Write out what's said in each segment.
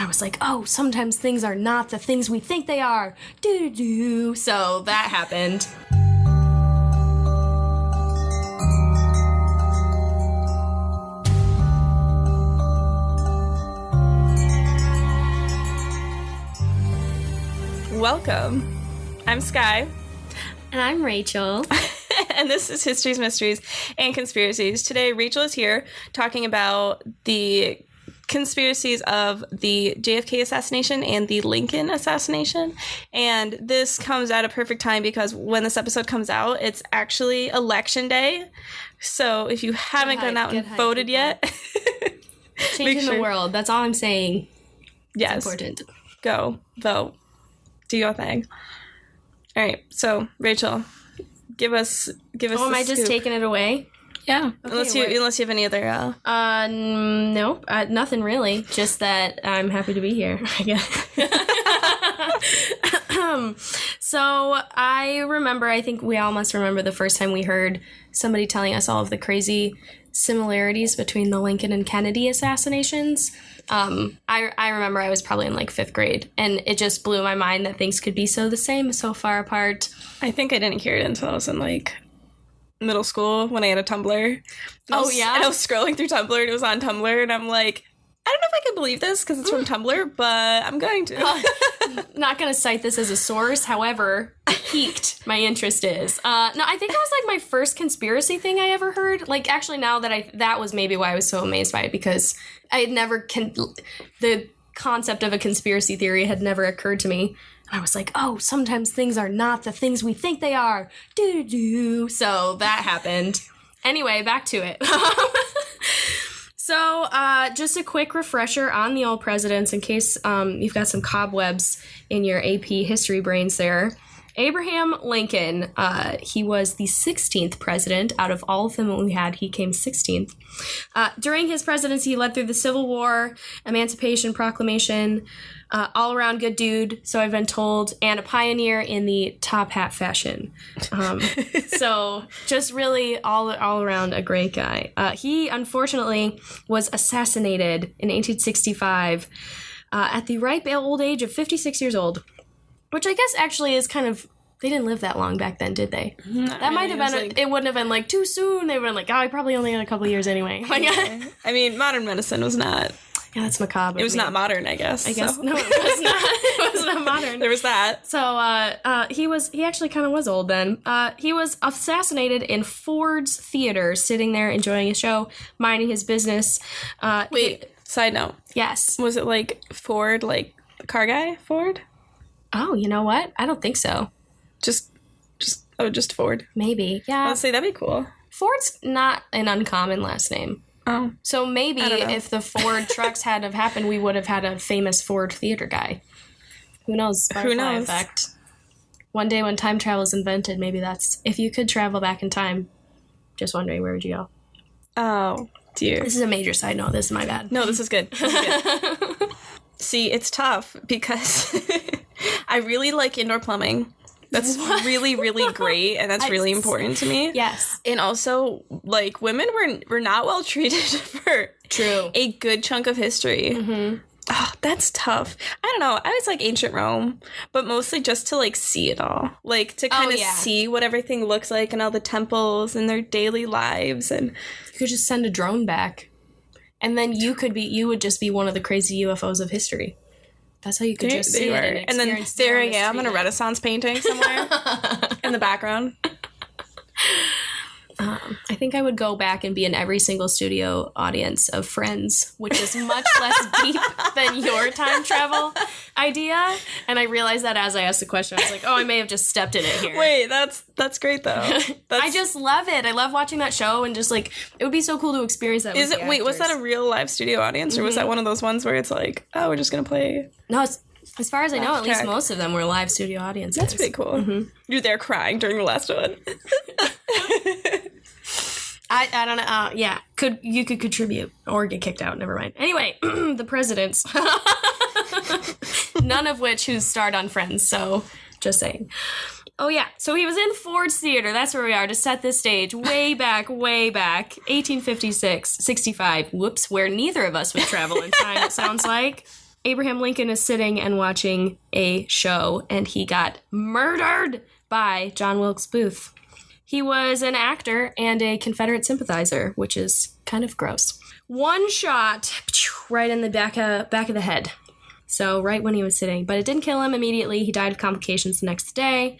I was like, oh, sometimes things are not the things we think they are. Do-do-do. So that happened. Welcome. I'm Sky. And I'm Rachel. And this is Histories, Mysteries, and Conspiracies. Today, Rachel is here talking about the conspiracies of the JFK assassination and the Lincoln assassination. And this comes at a perfect time because when this episode comes out, it's actually election day. So if you haven't gone out and voted yet, changing the world. That's all I'm saying. Yes. It's important. Go vote. Do your thing. All right. So Rachel, give us. Oh, am I just taking it away? Yeah. Okay, unless you have any other. Nope. Nothing really. Just that I'm happy to be here. I guess. So I think we all must remember the first time we heard somebody telling us all of the crazy similarities between the Lincoln and Kennedy assassinations. I remember I was probably in like 5th grade, and it just blew my mind that things could be so the same, so far apart. I think I didn't hear it until I was in like middle school when I had a Tumblr. And I was scrolling through Tumblr, and it was on Tumblr, and I'm like, I don't know if I can believe this because it's from Tumblr, but I'm going to. Not going to cite this as a source, however, piqued my interest is. No, I think it was like my first conspiracy thing I ever heard. Like, actually, now that was maybe why I was so amazed by it, because I had never, the concept of a conspiracy theory had never occurred to me. And I was like, oh, sometimes things are not the things we think they are. Do-do-do. So that happened. Anyway, back to it. So, just a quick refresher on the old presidents in case you've got some cobwebs in your AP history brains there. Abraham Lincoln, he was the 16th president. Out of all of them we had, he came 16th. During his presidency, he led through the Civil War, Emancipation Proclamation, all-around good dude, so I've been told, and a pioneer in the top hat fashion. So just really all around a great guy. He, unfortunately, was assassinated in 1865 at the ripe old age of 56 years old, which I guess actually is kind of, they didn't live that long back then, did they? That might have been, it wouldn't have been like too soon. They were like, oh, he probably only had a couple of years anyway. I mean, modern medicine was not. Yeah, that's macabre. It was not modern, I guess. No, it was not. It was not modern. There was that. So he actually kind of was old then. He was assassinated in Ford's Theater, sitting there enjoying a show, minding his business. Side note. Yes. Was it like Ford, like the car guy, Ford? Oh, you know what? I don't think so. Just Ford. Maybe, yeah. I'd say that'd be cool. Ford's not an uncommon last name. Oh. So maybe if the Ford trucks had have happened, we would have had a famous Ford theater guy. Who knows? Who knows? Effect. One day when time travel is invented, maybe that's, if you could travel back in time, just wondering, where would you go? Oh, dear. This is a major side note. This is my bad. No, this is good. This is good. See, it's tough because I really like indoor plumbing. That's really, really great, and that's really important to me. Yes. And also, like, women were not well treated for a good chunk of history. Mm-hmm. Oh, that's tough. I don't know. I was like ancient Rome, but mostly just to like see it all. Like to kind of see what everything looks like and all the temples and their daily lives. And you could just send a drone back. And then you would just be one of the crazy UFOs of history. That's how you could just see it. And then there I am in a Renaissance painting somewhere in the background. I think I would go back and be in every single studio audience of Friends, which is much less deep than your time travel idea. And I realized that as I asked the question, I was like, oh, I may have just stepped in it here. Wait, that's great though. I just love it. I love watching that show, and just like, it would be so cool to experience that. Wait, was that a real live studio audience, or was that one of those ones where it's like, oh, we're just gonna play? No, as far as I know, at least most of them were live studio audiences. That's pretty cool. Mm-hmm. You're there crying during the last one. I don't know. Yeah, you could contribute or get kicked out. Never mind. Anyway, the presidents, none of which who starred on Friends. So just saying. Oh yeah, so he was in Ford's Theater. That's where we are to set this stage. Way back, 1856, 65. Whoops, where neither of us would travel in time. It sounds like. Abraham Lincoln is sitting and watching a show, and he got murdered by John Wilkes Booth. He was an actor and a Confederate sympathizer, which is kind of gross. One shot right in the back of the head. So right when he was sitting. But it didn't kill him immediately. He died of complications the next day.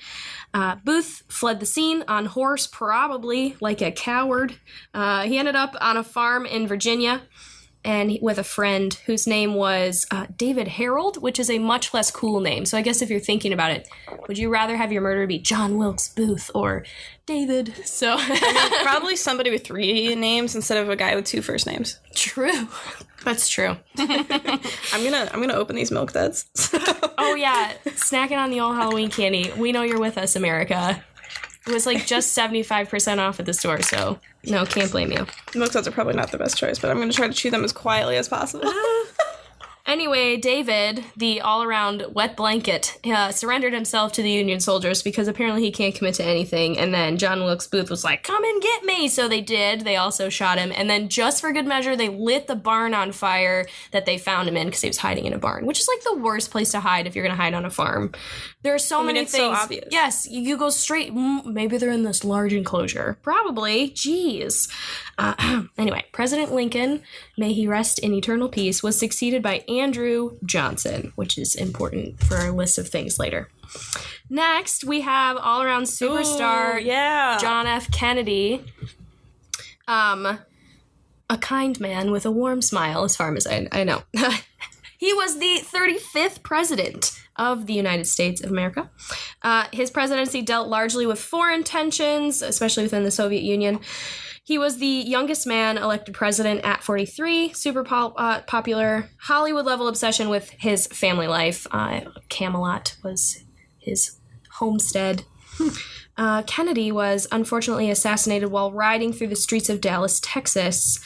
Booth fled the scene on horse, probably like a coward. He ended up on a farm in Virginia and with a friend whose name was David Harold, which is a much less cool name. So I guess if you're thinking about it, would you rather have your murderer be John Wilkes Booth or David? So probably somebody with 3 names instead of a guy with 2 first names. True. That's true. I'm gonna open these milk duds. Oh yeah, snacking on the old Halloween candy. We know you're with us, America. It was like just 75% off at the store, so no, can't blame you. Milk duds are probably not the best choice, but I'm gonna try to chew them as quietly as possible. Anyway, David, the all-around wet blanket, surrendered himself to the Union soldiers because apparently he can't commit to anything. And then John Wilkes Booth was like, come and get me! So they did. They also shot him. And then just for good measure, they lit the barn on fire that they found him in because he was hiding in a barn, which is like the worst place to hide if you're going to hide on a farm. There are so many things. So obvious. Yes, you go straight. Maybe they're in this large enclosure. Probably. Jeez. Anyway, President Lincoln, may he rest in eternal peace, was succeeded by Andrew Johnson, which is important for our list of things later. Next, we have all-around superstar John F. Kennedy. A kind man with a warm smile, as far as I know. He was the 35th president of the United States of America. His presidency dealt largely with foreign tensions, especially within the Soviet Union. He was the youngest man elected president at 43, super popular, Hollywood-level obsession with his family life. Camelot was his homestead. Kennedy was unfortunately assassinated while riding through the streets of Dallas, Texas.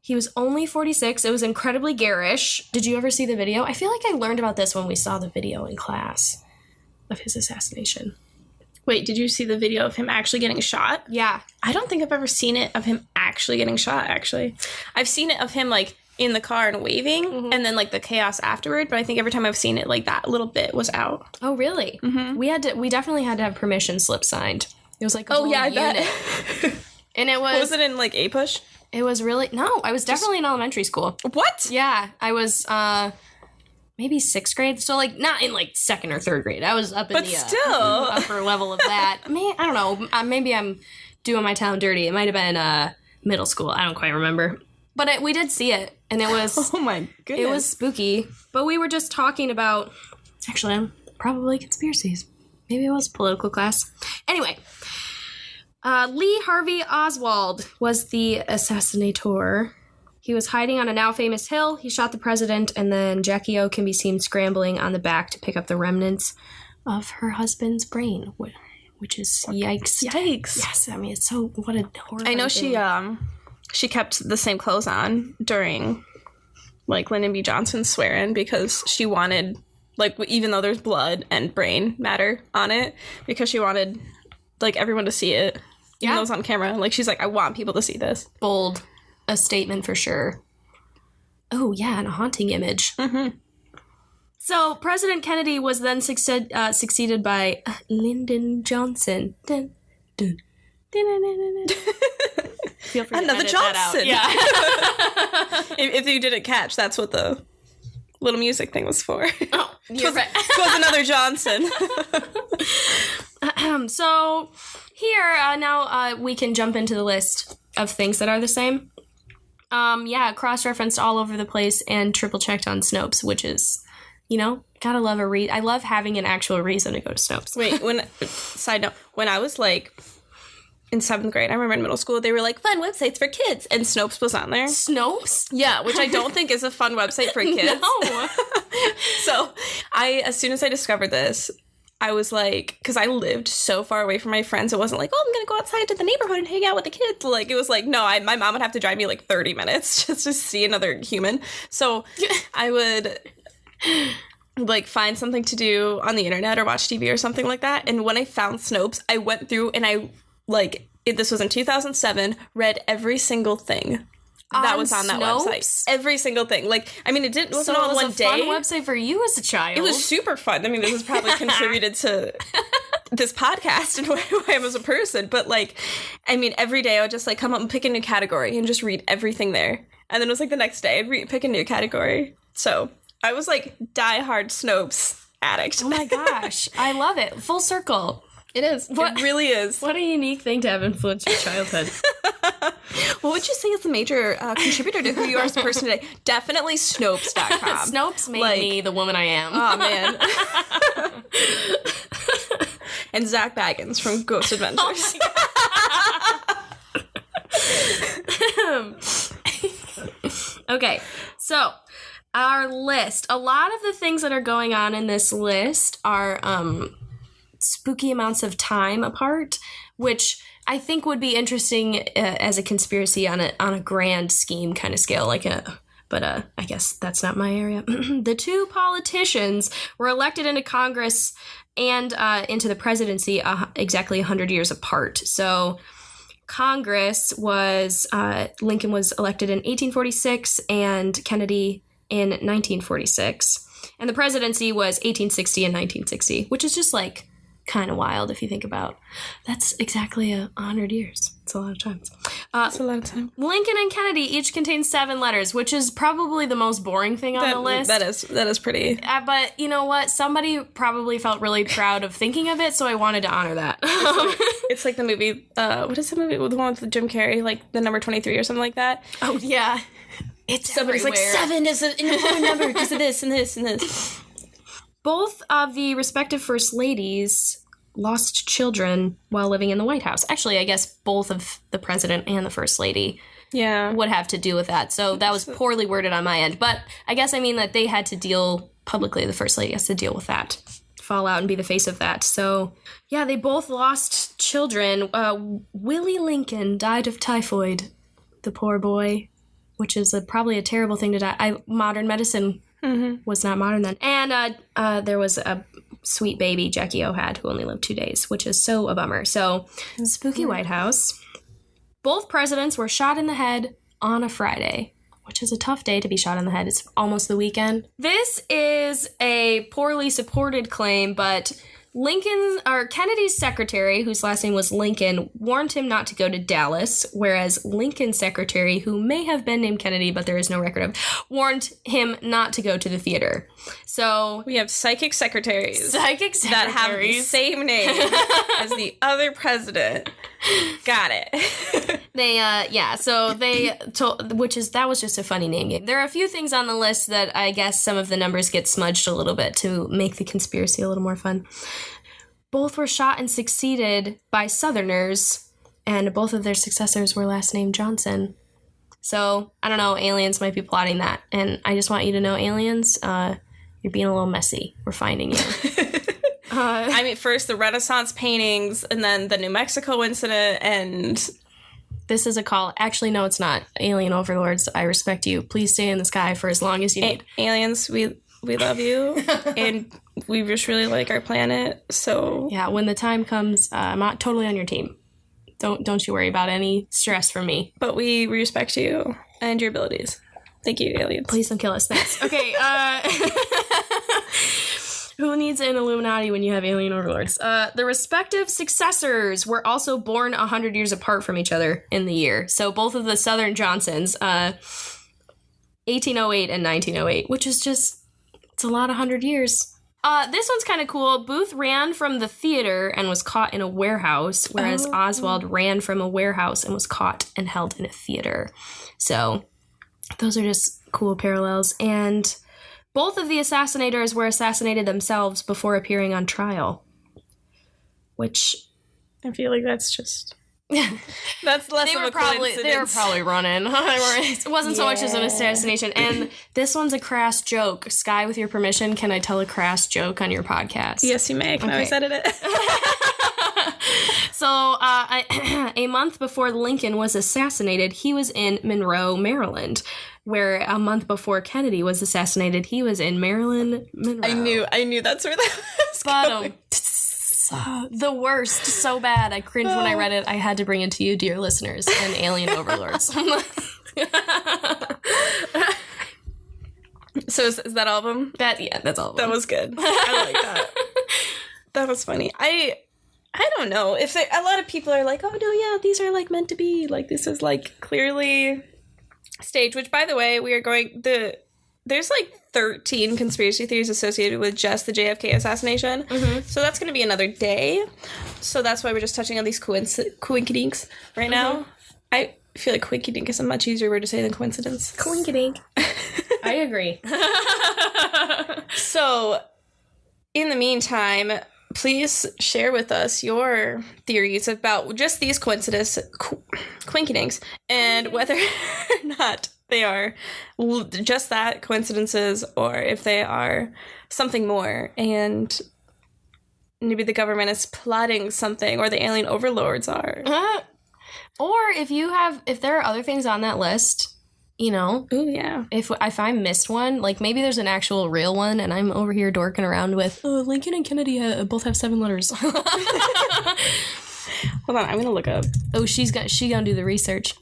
He was only 46. It was incredibly garish. Did you ever see the video? I feel like I learned about this when we saw the video in class of his assassination. Wait, did you see the video of him actually getting shot? Yeah. I don't think I've ever seen it of him actually getting shot, actually. I've seen it of him, like, in the car and waving, and then, like, the chaos afterward, but I think every time I've seen it, like, that little bit was out. Oh, really? Mm-hmm. We definitely had to have permission slip signed. It was like a whole unit. Bet. And it was... Was it in, like, A-Push? It was really... No, I was definitely in elementary school. What? Yeah, I was... maybe 6th grade, so like not in like 2nd or 3rd grade. I was up in the upper level of that. I mean, I don't know. Maybe I'm doing my town dirty. It might have been middle school. I don't quite remember. But we did see it, and it was oh my goodness, it was spooky. But we were just talking about actually probably conspiracies. Maybe it was political class. Anyway, Lee Harvey Oswald was the assassinator. He was hiding on a now famous hill. He shot the president, and then Jackie O can be seen scrambling on the back to pick up the remnants of her husband's brain, which is yikes. Yikes. Yes, I mean, it's so, what a horrible I know thing. she kept the same clothes on during, like, Lyndon B. Johnson's swear-in because she wanted, like, even though there's blood and brain matter on it, because she wanted, like, everyone to see it. Even though it's on camera. Like, she's like, I want people to see this. Bold. A statement for sure. Oh, yeah, and a haunting image. Mm-hmm. So, President Kennedy was then succeeded by Lyndon Johnson. Dun, dun, dun, dun, dun, dun. Feel free Another to edit Johnson. That out. Yeah. if you didn't catch, that's what the little music thing was for. Oh, you're right. It was another Johnson. So, here, now we can jump into the list of things that are the same. Cross-referenced all over the place and triple-checked on Snopes, which is, gotta love I love having an actual reason to go to Snopes. Wait, side note, when I was, like, in 7th grade, I remember in middle school, they were like, fun websites for kids, and Snopes was on there. Snopes? Yeah, which I don't think is a fun website for kids. No. So, as soon as I discovered this, I was like, because I lived so far away from my friends, it wasn't like, oh, I'm going to go outside to the neighborhood and hang out with the kids. Like, it was like, no, my mom would have to drive me like 30 minutes just to see another human. So I would like find something to do on the internet or watch TV or something like that. And when I found Snopes, I went through and this was in 2007, read every single thing that was on that website. Every single thing. Like, I mean, it wasn't on one day. It was a fun website for you as a child. It was super fun. I mean, this has probably contributed to this podcast and who I am as a person. But, like, I mean, every day I would just, like, come up and pick a new category and just read everything there. And then it was, like, the next day I'd pick a new category. So I was, like, diehard Snopes addict. Oh, my gosh. I love it. Full circle. It is. It really is. What a unique thing to have influenced your childhood. What would you say is the major contributor to who you are as a person today? Definitely Snopes.com. Snopes made me the woman I am. Oh, man. And Zach Baggins from Ghost Adventures. Okay, so our list. A lot of the things that are going on in this list are spooky amounts of time apart, which I think would be interesting as a conspiracy on a grand scheme kind of scale, but I guess that's not my area. The two politicians were elected into Congress and into the presidency exactly 100 years apart. So Congress was, Lincoln was elected in 1846 and Kennedy in 1946. And the presidency was 1860 and 1960, which is just like kind of wild if you think about. That's exactly 100 years. It's a lot of times. That's a lot of time. Lincoln and Kennedy each contain 7 letters, which is probably the most boring thing on the list. That is pretty. But you know what? Somebody probably felt really proud of thinking of it, so I wanted to honor that. It's like the movie, what is the movie? The one with Jim Carrey, like the number 23 or something like that? Oh, yeah. It's somebody's everywhere. like 7 is an important number because of this and this and this. Both of the respective first ladies lost children while living in the White House. Actually, I guess both of the president and the first lady would have to do with that. So that was poorly worded on my end. But I guess I mean that they had to deal publicly. The first lady has to deal with that, fall out and be the face of that. So yeah, they both lost children. Willie Lincoln died of typhoid, the poor boy, which is probably a terrible thing to die. Modern medicine was not modern then. And there was a sweet baby Jackie O had who only lived 2 days, which is so a bummer. So, spooky White House. Both presidents were shot in the head on a Friday, which is a tough day to be shot in the head. It's almost the weekend. This is a poorly supported claim, but Kennedy's secretary, whose last name was Lincoln, warned him not to go to Dallas, whereas Lincoln's secretary, who may have been named Kennedy, but there is no record of, warned him not to go to the theater. So we have psychic secretaries that have the same name as the other president. Got it. That was just a funny name game. There are a few things on the list that I guess some of the numbers get smudged a little bit to make the conspiracy a little more fun. Both were shot and succeeded by Southerners, and both of their successors were last name Johnson. So, I don't know, aliens might be plotting that. And I just want you to know, aliens, you're being a little messy. We're finding you. I mean, first the Renaissance paintings, and then the New Mexico incident, and... This is a call. Actually, no, it's not. Alien overlords, I respect you. Please stay in the sky for as long as you need. Aliens, we love you, and we just really like our planet, so... Yeah, when the time comes, I'm not totally on your team. Don't you worry about any stress from me. But we respect you and your abilities. Thank you, aliens. Please don't kill us. Thanks. Okay, who needs an Illuminati when you have alien overlords? The respective successors were also born 100 years apart from each other in the year. So both of the Southern Johnsons, 1808 and 1908, which is just, it's a lot of 100 years. This one's kind of cool. Booth ran from the theater and was caught in a warehouse, whereas Oswald ran from a warehouse and was caught and held in a theater. So those are just cool parallels. And both of the assassinators were assassinated themselves before appearing on trial. Which... I feel like that's just... That's less of a coincidence. They were probably running. It wasn't so much as an assassination. And this one's a crass joke. Skye, with your permission, can I tell a crass joke on your podcast? Yes, you may. I can always edit it. So, a month before Lincoln was assassinated, he was in Monroe, Maryland. Where a month before Kennedy was assassinated, he was in Maryland, Monroe. I knew that's where that was going. The worst, so bad. I cringed when I read it. I had to bring it to you, dear listeners and alien overlords. So is that all of them? That's all of them. That was good. I like that. That was funny. I don't know if a lot of people are like, oh no, yeah, these are like meant to be, like this is like clearly staged. Which, by the way, there's like 13 conspiracy theories associated with just the JFK assassination. Mm-hmm. So that's going to be another day. So that's why we're just touching on these coinkydinks right now. I feel like coinkydink is a much easier word to say than coincidence. Coinkydink. I agree. So, in the meantime, please share with us your theories about just these coinkydinks and whether or not they are just that, coincidences, or if they are something more, and maybe the government is plotting something, or the alien overlords are. Or if there are other things on that list, you know. Ooh, yeah. If I missed one, like maybe there's an actual real one, and I'm over here dorking around with, Lincoln and Kennedy both have 7 letters. Hold on, I'm gonna look up. Oh, she gonna do the research.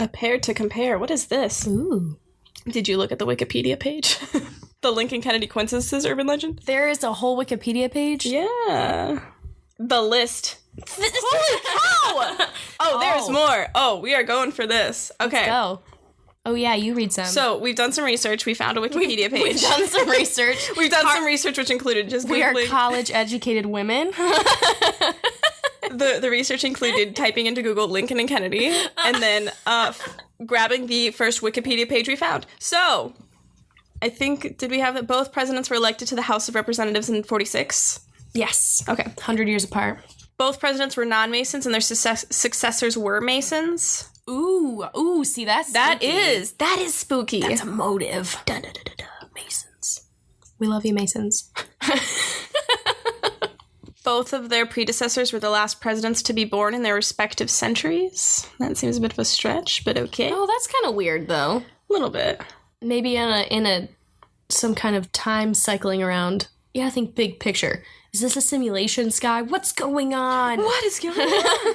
A pair to compare. What is this? Ooh. Did you look at the Wikipedia page? The Lincoln Kennedy coincidences urban legend? There is a whole Wikipedia page? Yeah. The list. Holy cow! Oh, there's more. Oh, we are going for this. Okay. Let's go. Oh, yeah, you read some. So, we've done some research. We found a Wikipedia page. We've done some research. We've done some research, which included just We are Googling. college-educated women. The research included typing into Google Lincoln and Kennedy, and then grabbing the first Wikipedia page we found. So, I think, did we have that both presidents were elected to the House of Representatives in 46? Yes. Okay. 100 years apart. Both presidents were non-Masons, and their successors were Masons. Ooh, see, that is spooky. That's a motive. Masons. We love you, Masons. Both of their predecessors were the last presidents to be born in their respective centuries. That seems a bit of a stretch, but okay. Oh, that's kind of weird, though. A little bit. Maybe in some kind of time cycling around. Yeah, I think big picture. Is this a simulation, Sky? What's going on? What is going on?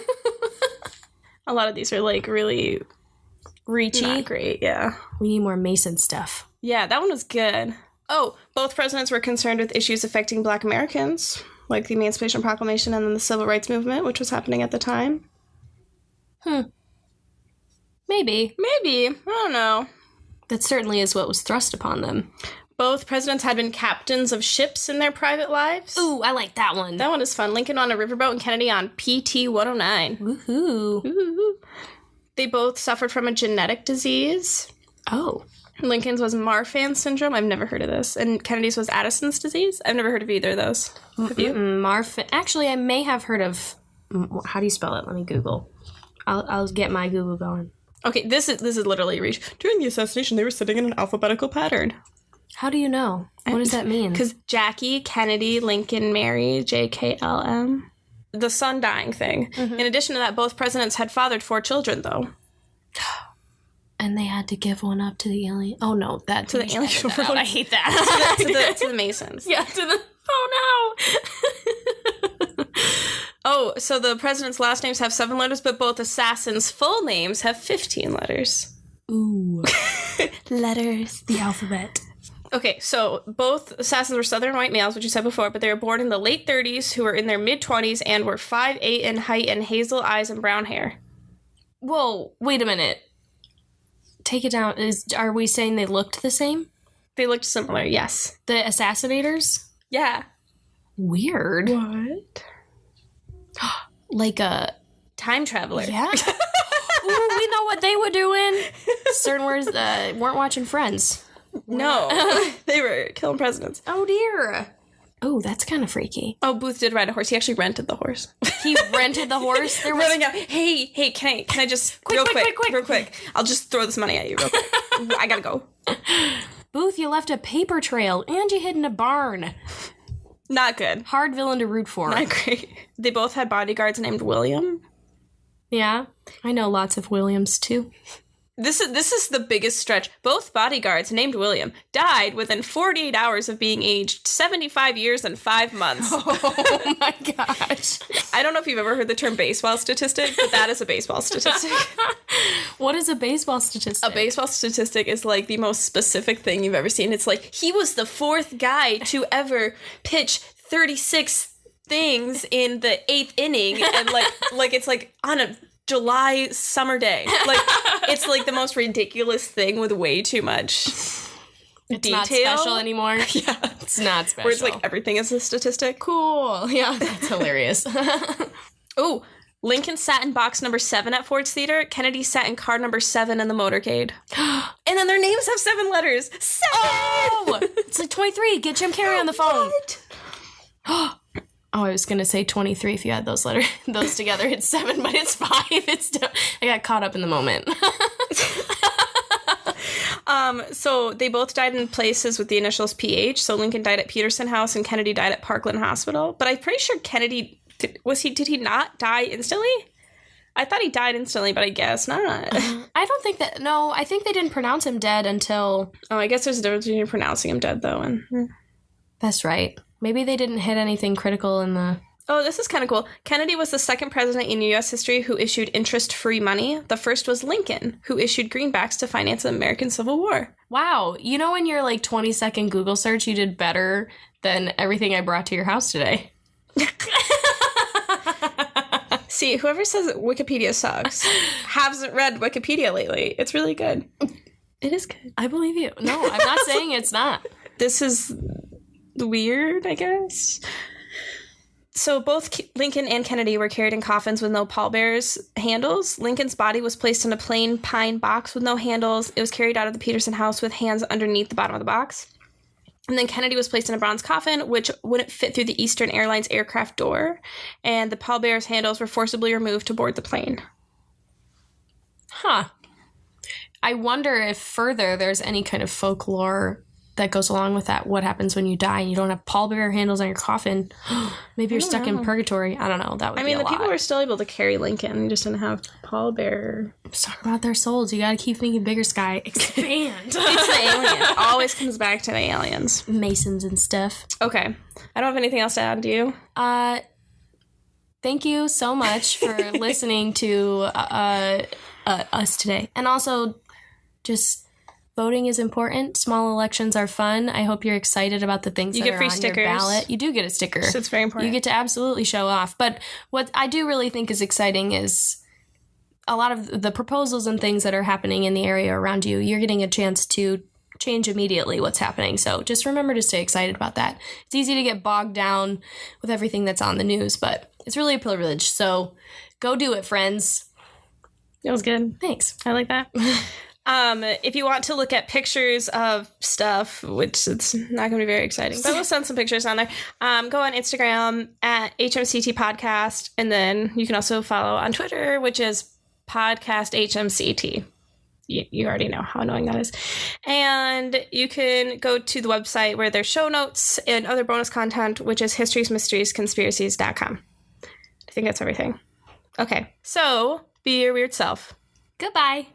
A lot of these are like really Reachy. not great, yeah. We need more Mason stuff. Yeah, that one was good. Oh, both presidents were concerned with issues affecting Black Americans, like the Emancipation Proclamation and then the Civil Rights Movement, which was happening at the time. Maybe. I don't know. That certainly is what was thrust upon them. Both presidents had been captains of ships in their private lives. Ooh, I like that one. That one is fun. Lincoln on a riverboat and Kennedy on PT 109. Woohoo. Ooh. They both suffered from a genetic disease. Oh. Lincoln's was Marfan syndrome. I've never heard of this. And Kennedy's was Addison's disease. I've never heard of either of those. Have you? Marfan. Actually, I may have heard of... How do you spell it? Let me Google. I'll get my Google going. Okay, this is literally a reach. During the assassination, they were sitting in an alphabetical pattern. How do you know? What does that mean? Because Jackie, Kennedy, Lincoln, Mary, JKLM. The son dying thing. Mm-hmm. In addition to that, both presidents had fathered 4 children, though. And they had to give one up to the alien. Oh no, that to the alien. I hate that. to the Masons. Yeah, to the. Oh no. Oh, so the president's last names have 7 letters, but both assassins' full names have 15 letters. Ooh. Letters. The alphabet. Okay, so both assassins were Southern white males, which you said before, but they were born in the late 30s, who were in their mid-20s and were 5'8" in height and hazel eyes and brown hair. Whoa, wait a minute. Take it down. Are we saying they looked the same? They looked similar, yes. The assassinators? Yeah. Weird. What? Like a... time traveler. Yeah. Ooh, we know what they were doing. Certain words weren't watching Friends. No. They were killing presidents. Oh, dear. Oh, that's kind of freaky. Oh, Booth did ride a horse. He actually rented the horse. He rented the horse? They're running out. Hey, can I just... Quick. Real quick. I'll just throw this money at you real quick. I gotta go. Booth, you left a paper trail and you hid in a barn. Not good. Hard villain to root for. Not great. They both had bodyguards named William. Yeah. I know lots of Williams, too. This is the biggest stretch. Both bodyguards named William died within 48 hours of being aged 75 years and 5 months. Oh my gosh. I don't know if you've ever heard the term baseball statistic, but that is a baseball statistic. What is a baseball statistic? A baseball statistic is like the most specific thing you've ever seen. It's like he was the 4th guy to ever pitch 36 things in the 8th inning, and like it's like on a July summer day. Like, it's like the most ridiculous thing with way too much detail. Not special anymore. Yeah. It's not special. Where it's like everything is a statistic. Cool. Yeah, that's hilarious. Oh, Lincoln sat in box number 7 at Ford's Theater. Kennedy sat in car number 7 in the motorcade. And then their names have 7 letters. 7! Oh! It's like 23. Get Jim Carrey on the phone. What? Oh, I was going to say 23 if you had those together. It's 7, but it's 5. I got caught up in the moment. So they both died in places with the initials PH. So Lincoln died at Peterson House and Kennedy died at Parkland Hospital. But I'm pretty sure Kennedy, did he not die instantly? I thought he died instantly, but I guess not. I don't think that, no, I think they didn't pronounce him dead until... Oh, I guess there's a difference between pronouncing him dead, though. And That's right. Maybe they didn't hit anything critical in the... Oh, this is kind of cool. Kennedy was the 2nd president in U.S. history who issued interest-free money. The first was Lincoln, who issued greenbacks to finance the American Civil War. Wow. You know, in your 20-second Google search, you did better than everything I brought to your house today. See, whoever says that Wikipedia sucks hasn't read Wikipedia lately. It's really good. It is good. I believe you. No, I'm not saying it's not. This is weird, I guess. So both Lincoln and Kennedy were carried in coffins with no pallbearers handles. Lincoln's body was placed in a plain pine box with no handles. It was carried out of the Peterson house with hands underneath the bottom of the box. And then Kennedy was placed in a bronze coffin, which wouldn't fit through the Eastern Airlines aircraft door. And the pallbearers' handles were forcibly removed to board the plane. Huh. I wonder if further there's any kind of folklore that goes along with that. What happens when you die and you don't have pallbearer handles on your coffin? Maybe you're stuck in purgatory. I don't know. That would be a lot. People were still able to carry Lincoln. You just didn't have pallbearer. Let's talk about their souls. You got to keep thinking bigger, Sky. Expand. It's the aliens. Always comes back to the aliens. Masons and stuff. Okay. I don't have anything else to add. Do you? Thank you so much for listening to us today. And also, just... voting is important. Small elections are fun. I hope you're excited about the things that are on your ballot. You do get a sticker. So it's very important. You get to absolutely show off. But what I do really think is exciting is a lot of the proposals and things that are happening in the area around you. You're getting a chance to change immediately what's happening. So just remember to stay excited about that. It's easy to get bogged down with everything that's on the news, but it's really a privilege. So go do it, friends. It was good. Thanks. I like that. If you want to look at pictures of stuff, which it's not going to be very exciting, but we'll send some pictures on there. Go on Instagram at HMCT Podcast, and then you can also follow on Twitter, which is Podcast HMCT. You already know how annoying that is. And you can go to the website where there's show notes and other bonus content, which is historiesmysteriesconspiracies.com. I think that's everything. Okay, so be your weird self. Goodbye.